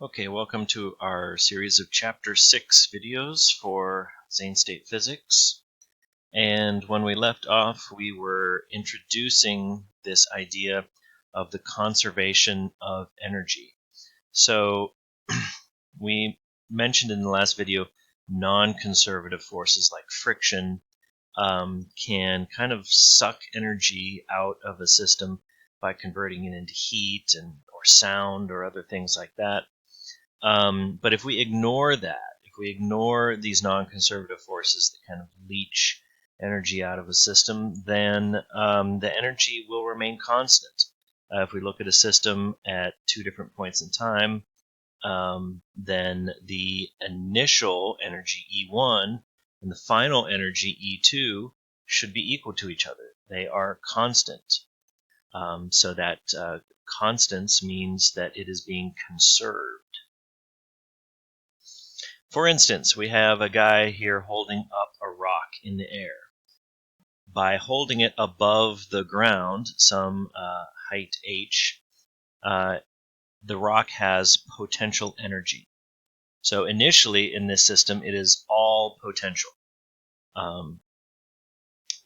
Okay, welcome to our series of Chapter 6 videos for Zane State Physics. And when we left off, we were introducing this idea of the conservation of energy. So we mentioned in the last video non-conservative forces like friction can kind of suck energy out of a system by converting it into heat or sound or other things like that. But if we ignore that, if we ignore these non-conservative forces that kind of leach energy out of a system, then the energy will remain constant. If we look at a system at two different points in time, then the initial energy E1 and the final energy E2 should be equal to each other. They are constant. So that constants means that it is being conserved. For instance, we have a guy here holding up a rock in the air. By holding it above the ground, some height h, the rock has potential energy. So initially in this system, it is all potential.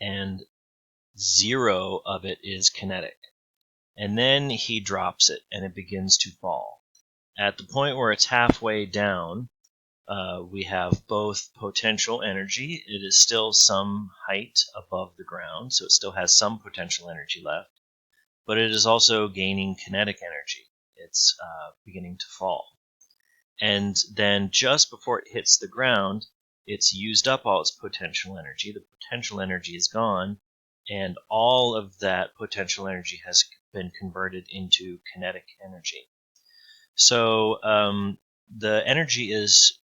And zero of it is kinetic. And then he drops it and it begins to fall. At the point where it's halfway down, we have both potential energy. It is still some height above the ground, so it still has some potential energy left, but it is also gaining kinetic energy. It's beginning to fall. And then just before it hits the ground, it's used up all its potential energy. The potential energy is gone, and all of that potential energy has been converted into kinetic energy. So the energy is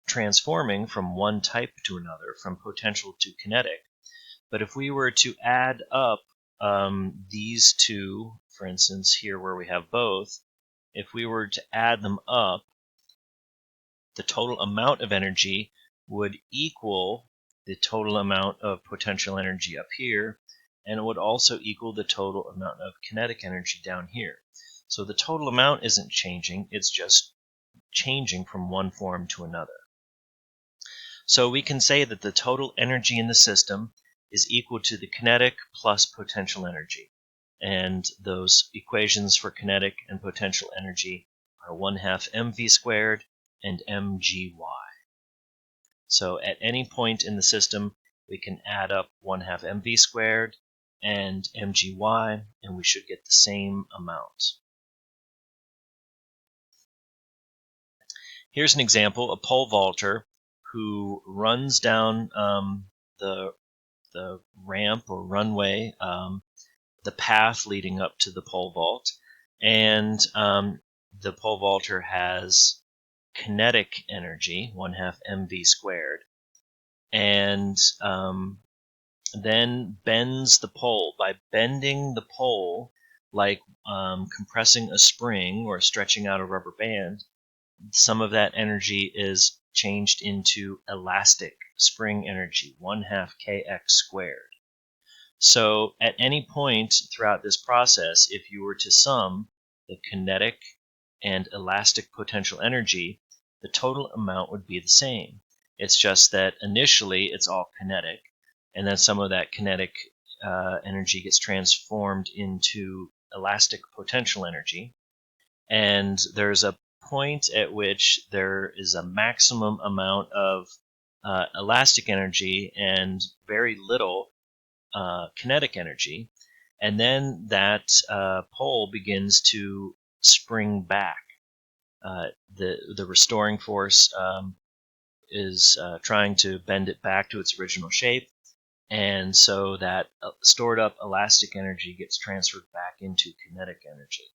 transforming from one type to another, from potential to kinetic. But if we were to add up these two, for instance, here where we have both, if we were to add them up, the total amount of energy would equal the total amount of potential energy up here, and it would also equal the total amount of kinetic energy down here. So the total amount isn't changing, it's just changing from one form to another. So we can say that the total energy in the system is equal to the kinetic plus potential energy. And those equations for kinetic and potential energy are 1/2 mv squared and mgy. So at any point in the system, we can add up 1/2 mv squared and mgy, and we should get the same amount. Here's an example, a pole vaulter who runs down the ramp or runway, the path leading up to the pole vault, and the pole vaulter has kinetic energy, 1/2 mv squared, and then bends the pole. By bending the pole, like compressing a spring or stretching out a rubber band, some of that energy is changed into elastic spring energy, 1/2 kx squared. So at any point throughout this process, if you were to sum the kinetic and elastic potential energy, the total amount would be the same. It's just that initially it's all kinetic, and then some of that kinetic energy gets transformed into elastic potential energy, and there's a point at which there is a maximum amount of elastic energy and very little kinetic energy, and then that pole begins to spring back. The restoring force is trying to bend it back to its original shape, and so that stored up elastic energy gets transferred back into kinetic energy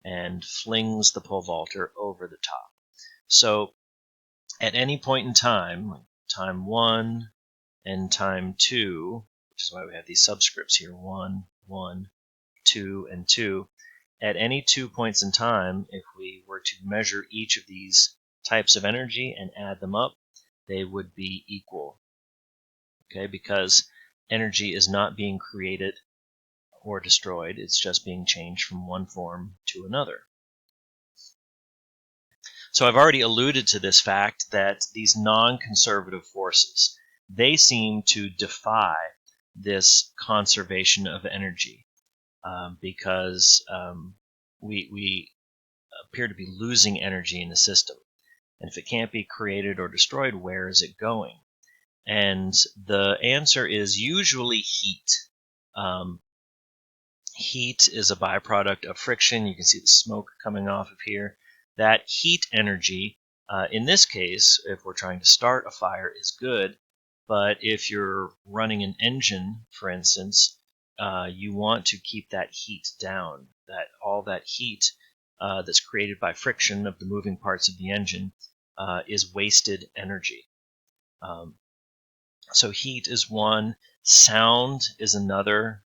and flings the pole vaulter over the top. So at any point in time, like time 1 and time 2, which is why we have these subscripts here, 1, 1, 2, and 2, at any 2 points in time, if we were to measure each of these types of energy and add them up, they would be equal. Okay, because energy is not being created or destroyed, it's just being changed from one form to another. So I've already alluded to this fact that these non-conservative forces, they seem to defy this conservation of energy because we appear to be losing energy in the system. And if it can't be created or destroyed, where is it going? And the answer is usually heat. Heat is a byproduct of friction. You can see the smoke coming off of here. That heat energy, in this case, if we're trying to start a fire, is good. But if you're running an engine, for instance, you want to keep that heat down. All that heat that's created by friction of the moving parts of the engine is wasted energy. So heat is one. Sound is another.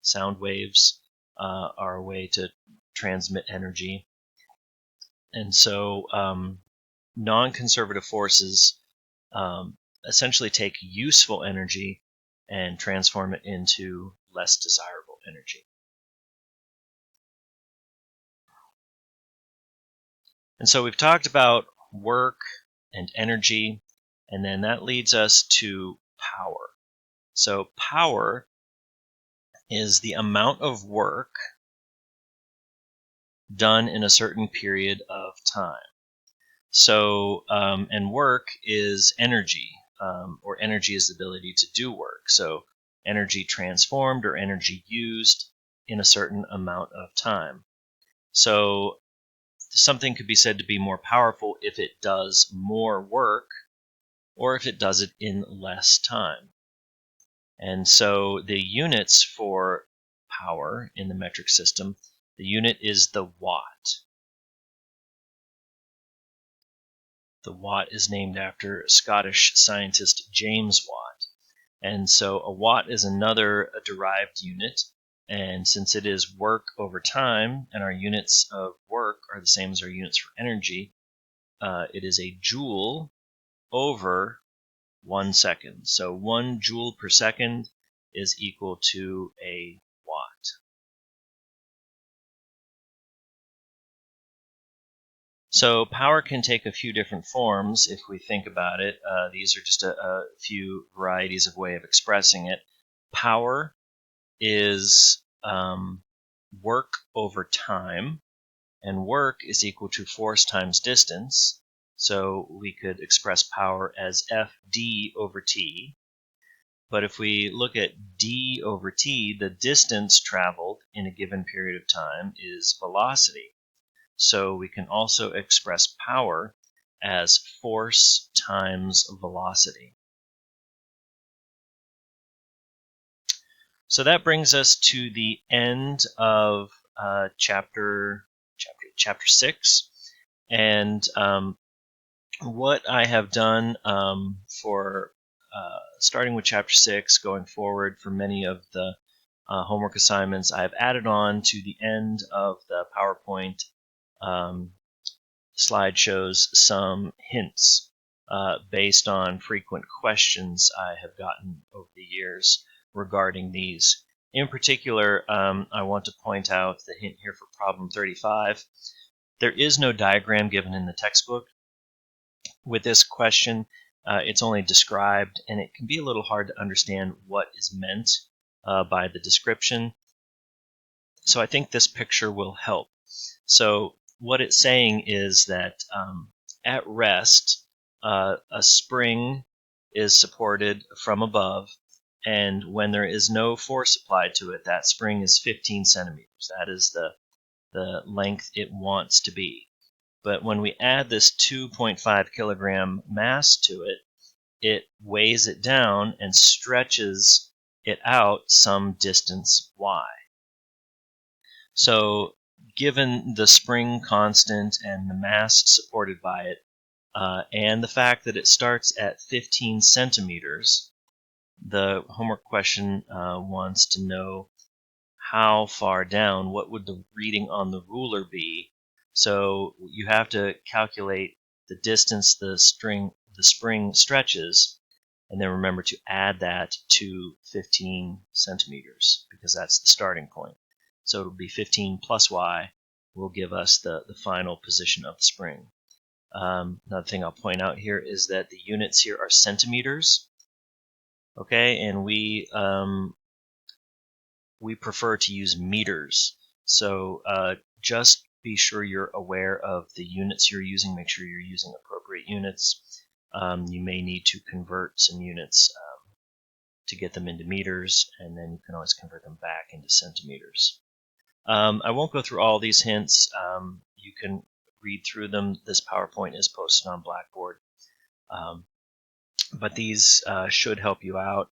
Sound waves are a way to transmit energy. And so non-conservative forces essentially take useful energy and transform it into less desirable energy. And so we've talked about work and energy, and then that leads us to power. So power is the amount of work done in a certain period of time. So, and work is energy, or energy is the ability to do work. So energy transformed or energy used in a certain amount of time. So something could be said to be more powerful if it does more work or if it does it in less time. And so the units for power in the metric system, the unit is the watt. The watt is named after Scottish scientist James Watt. And so a watt is another derived unit. And since it is work over time, and our units of work are the same as our units for energy, it is a joule over 1 second. So 1 joule per second is equal to a watt. So power can take a few different forms if we think about it. These are just a few varieties of way of expressing it. Power is work over time, and work is equal to force times distance. So we could express power as Fd over t. But if we look at d over t, the distance traveled in a given period of time is velocity. So we can also express power as force times velocity. So that brings us to the end of chapter 6. And what I have done for starting with chapter 6, going forward for many of the homework assignments, I've added on to the end of the PowerPoint slideshows some hints based on frequent questions I have gotten over the years regarding these. In particular, I want to point out the hint here for problem 35. There is no diagram given in the textbook. With this question, it's only described, and it can be a little hard to understand what is meant by the description. So I think this picture will help. So what it's saying is that at rest, a spring is supported from above, and when there is no force applied to it, that spring is 15 centimeters. That is the length it wants to be. But when we add this 2.5 kilogram mass to it, it weighs it down and stretches it out some distance y. So given the spring constant and the mass supported by it, and the fact that it starts at 15 centimeters, the homework question wants to know how far down, what would the reading on the ruler be. So you have to calculate the distance the spring stretches, and then remember to add that to 15 centimeters, because that's the starting point. So it'll be 15 plus y will give us the final position of the spring. Another thing I'll point out here is that the units here are centimeters. Okay, and we prefer to use meters. So just be sure you're aware of the units you're using. Make sure you're using appropriate units. You may need to convert some units to get them into meters, and then you can always convert them back into centimeters. I won't go through all these hints. You can read through them. This PowerPoint is posted on Blackboard. But these should help you out.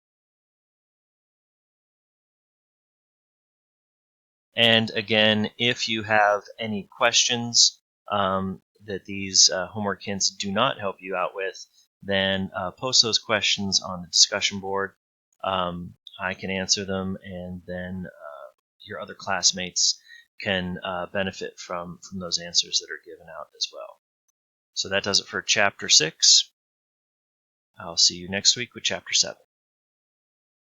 And again, if you have any questions that these homework hints do not help you out with, then post those questions on the discussion board. I can answer them, and then your other classmates can benefit from those answers that are given out as well. So that does it for Chapter 6. I'll see you next week with Chapter 7.